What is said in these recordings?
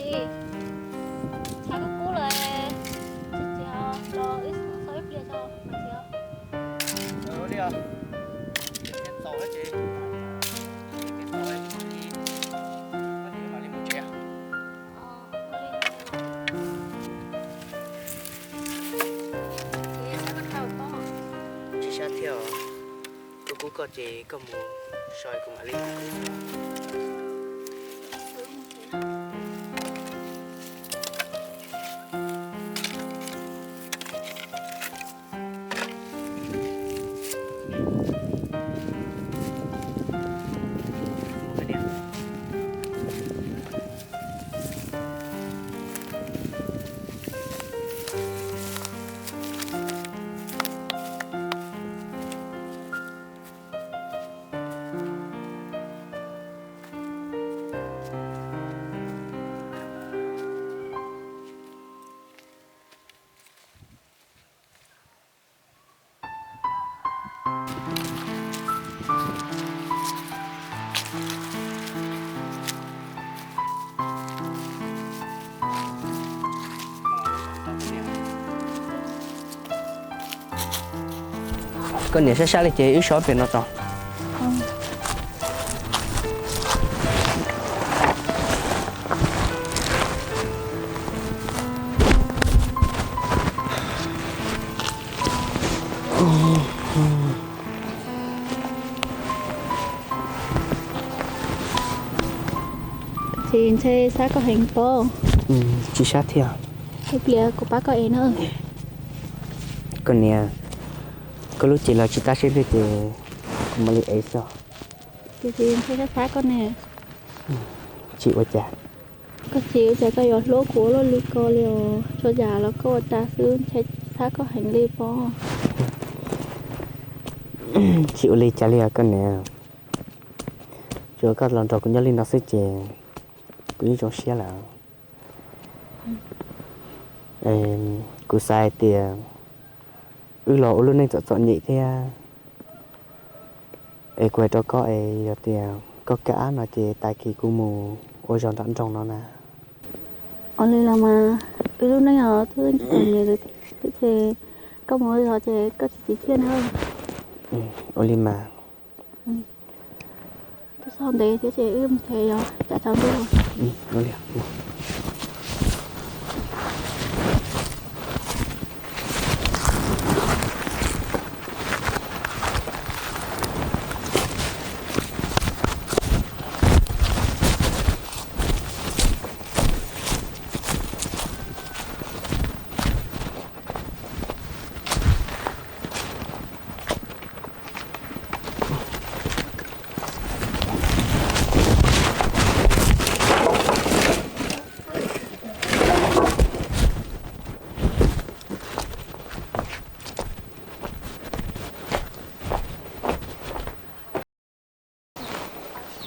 chị cái cú là chị cho ít số ít liền cho mà chị Rồi đi à? Cái tàu hết chị. Cái tàu ấy có đi mà đi một chiếc. Chị sẽ theo. Tôi cũng có chị có một soi của mà đi. Con này sẽ sao lại chị yếu sói về nó to. chị chơi sao có hình phố Chị sát theo. cái bia của bác có ấy nữa Con này có lúc chị là chị ta sẽ biết thì mà lấy ấy sao? chị chơi cái sao con nè Chị ở chả. có chịu sẽ có giọt lúa của lúa lì cô liều cho già nó có ta xương chơi sao có hành lý phố Chị lấy chả lấy con này. Rồi các lần trò cũng nhớ lên nó sẽ chè cũng như trong xe là cứ sai tiền lỗ luôn nên chọn nhị thế quay cho có tiền có cả nó chỉ tại kỳ của mù ôi giòn tận trong nó nè ở đây là mà lúc nãy họ thương người được thì có mỗi họ thì có chỉ thiên hơn ôi mà cái son đấy thì thì chả chọn được nó liền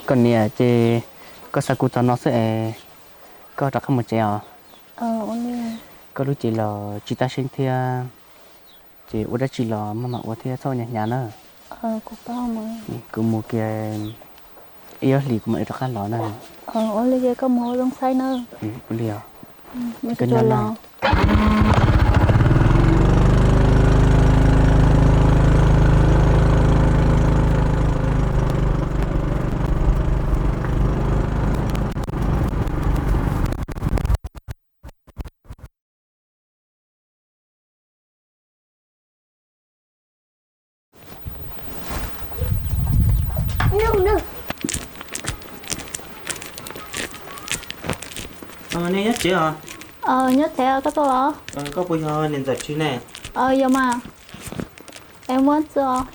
còn nè chị có sao cô cho nó sẽ có đặt không một chèo only có lúc chị là chị ta sinh thia chị ở đây chị là mà mặc ở thia sau nhà nhà nữa của bao mà cứ một cái yêu lì của mày rất là lớn này only cái có mỗi trong say nữa liền mình cứ cho lo này nhất chị à nhất thế có tôi lo có bây giờ nên giờ chứ này giờ mà em muốn cho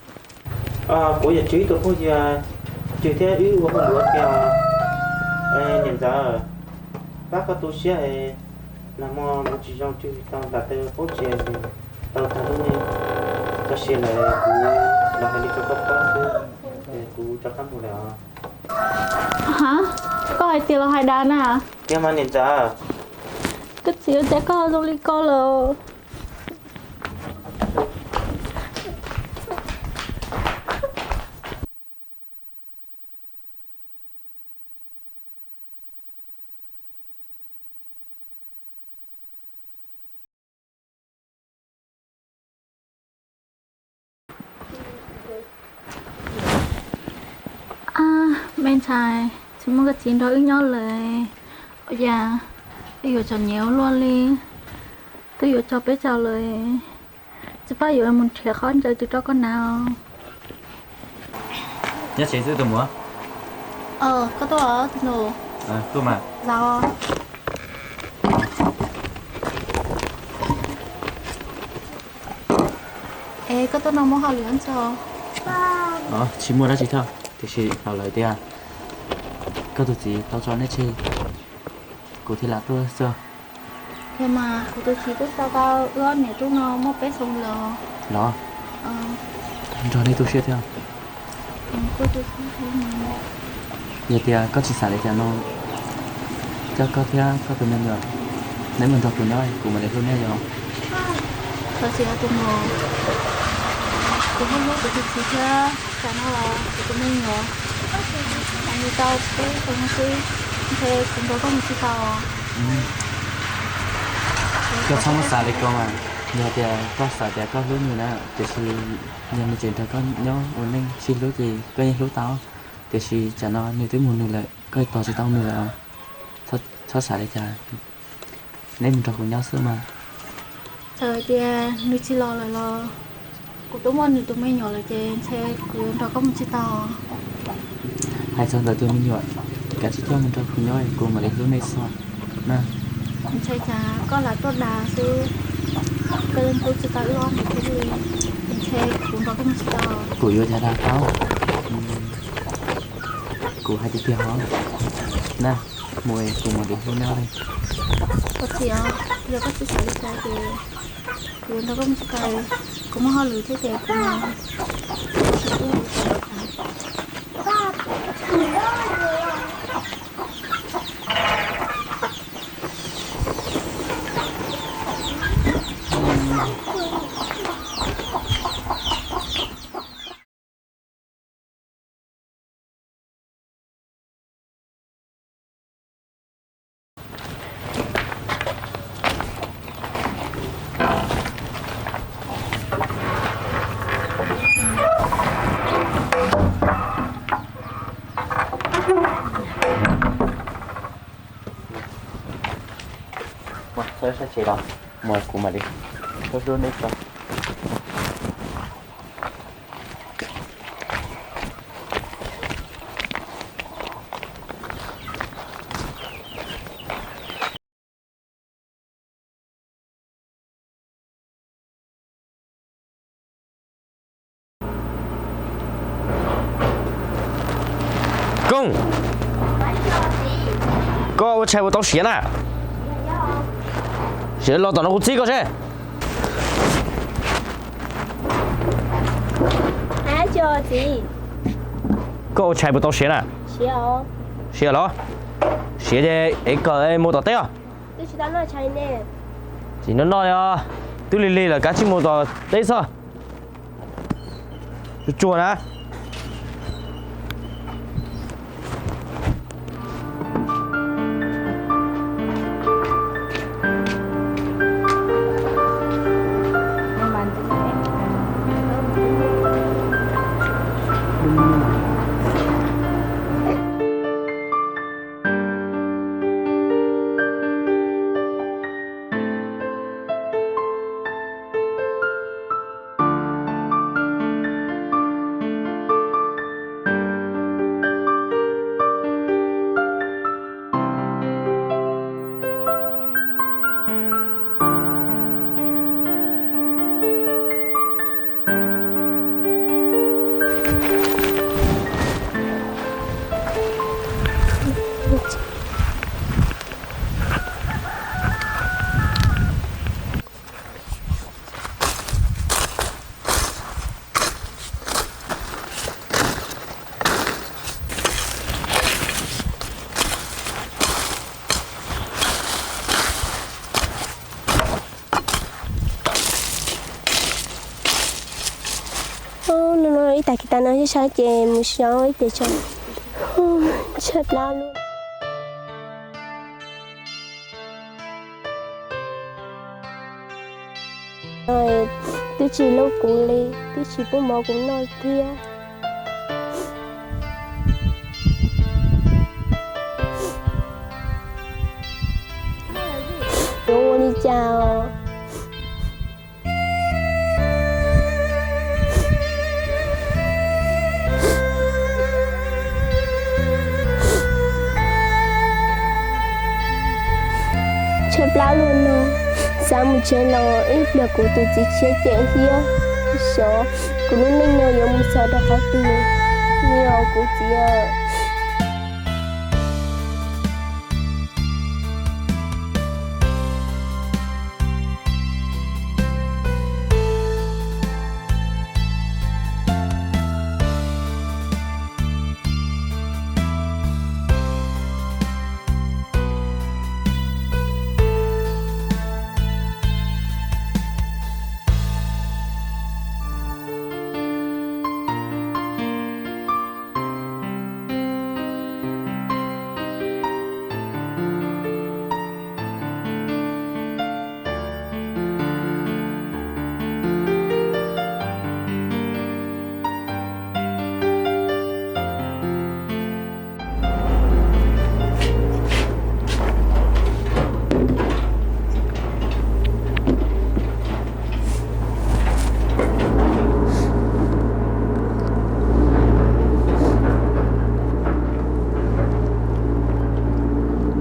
của giờ chứ tôi có giờ chỉ theo ý của con đuổi kèo nên giờ các cái tôi sẽ làm một chỉ trong chữ tao đặt tên phố chè thì tao thấy nên tao sẽ là hành đi cho các bác để cú cho các bộ nào hả có hai tiền là hai đàn à cái mà nên giờ cái chiếu sẽ có trong ly cô là em trai chúng muốn cái chuyện đó nhauเลยbây giờ cho nhiều luôn đi tôi giờ cho bé chào lời chứ bây giờ mình thiệt khó chơi từ cho con nào nhất chế giữ tụi múa có tôi ở nổ tôi mà sao ê có tôi nào muốn học luyện cho chỉ mua đó chị thôi thì chị bảo lời đi à có tụi chị tao cho nó chi cụ thì là tôi sao nhưng mà tôi chỉ biết sao cao ướt này tôi nó một bé sông lờ đó cho nên tôi sẽ theo tôi không thấy mà vậy thì có chị xả để cho nó cho có theo có tụi mình rồi nếu mình thật tụi nó cùng mình để luôn nha rồi tôi chỉ là tụi nó cũng không biết tụi chị chưa cả nó là tụi mình rồi anh đi tao cái không cái thế cũng có một chiếc tàu cho xong xả để con mà giờ thì có xả thì có lúa nhiều nữa thì chị nhà mình chuyện thôi có nhớ ổn định xin lúa gì có những lúa tao thì chị cho nó như thế một nửa lại có to chỉ tao nửa không thoát xả để cho nên mình thật cùng nhau xưa mà trời thì nữ chỉ lo lại lo cũng đúng rồi tụi mình nhỏ là trên xe cũng đó có một chiếc tàu hai xong rồi tôi mới nhọn cả chị cho mình thật cùng nhau cùng mà để lúa này xong nè mình chơi chả có là tốt đà sư tên tôi chỉ tao lo một cái gì mình chơi cũng đó có một chiếc tàu cụ vô nhà đa pháo cụ hai chiếc kia hó nè mùi cùng mà để lúa nhau đây có gì à giờ có chiếc xe đi thì cũng đó có một chiếc tàu cũng mà họ lười thế thì cũng mà thôi sẽ chỉ đó mời cùng mà đi thôi luôn đi con公，哥，我柴火到线了，现在老到那我这个噻。哎，叫gì? 哥，我柴火到线了， Siêu. 线了，现在一个摩托车啊， Tôi chỉ đang nói chạy nè. 只能拿了，都累了，赶紧摩托车上，就坐呢。 Nói tại kita nói cho sao chị một số ít để cho chết lao luôn. Rồi tôi chỉ lâu cũng đi, tôi chỉ bố mò cũng nói kia. เจ้าเชฟลาลูนอสามุเชลออีเปลือกกูตุจิเชเจเฮียชอกูนุ่นนิ่งเนยมุสาดะเขาตีนี่เอากูเจีย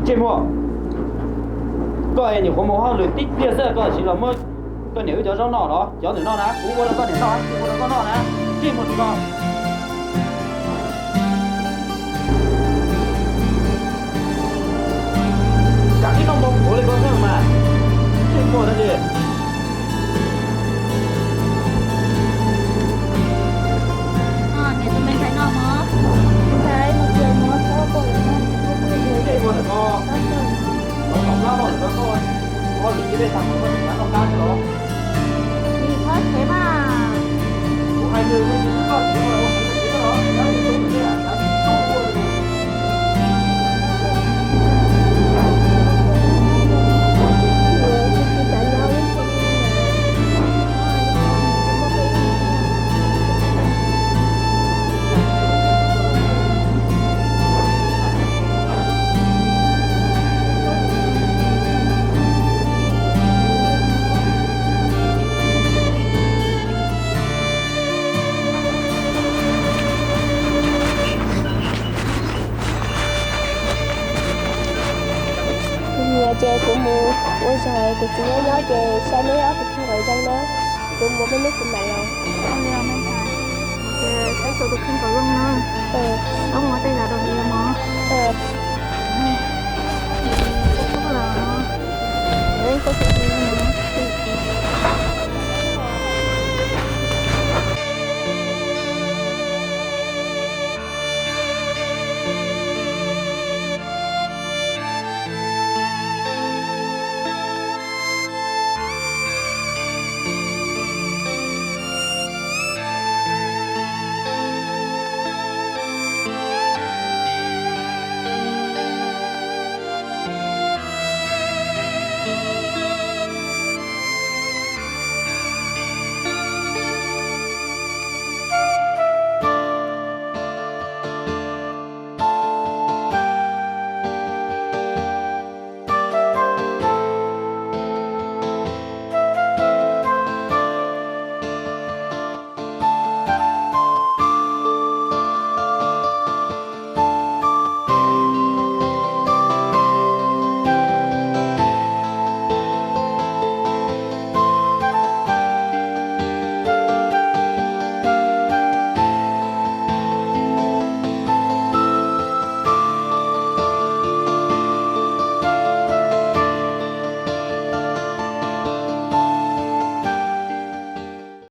芥末，个人你红毛好了，第二个是了么？个牛叫上闹了，叫你闹呢？我的个你闹，我的个闹呢？芥末这个。赶紧弄东，我来帮上嘛。芥末的这。 Để tụi mình phải nọ mà. Thấy một giờ nó có cổ nó. Đây con là co. Nó không lao rồi nó coi. Con đừng đi đây thằng nó không cao cho nó. Đi hết thế mà. Của hai người nó con chỉ là cái đó. Nó đi xuống đây là nó không mua được. Chè của mua ôi trời của chị nhớ chè sao mấy đó thì không gọi răng đó của mua cái nước của mẹ rồi Không leo mấy thằng. Thấy tụi tôi không có lưng nữa. Ông ngó tay là đồ gì mà. Không có là. Đấy có sự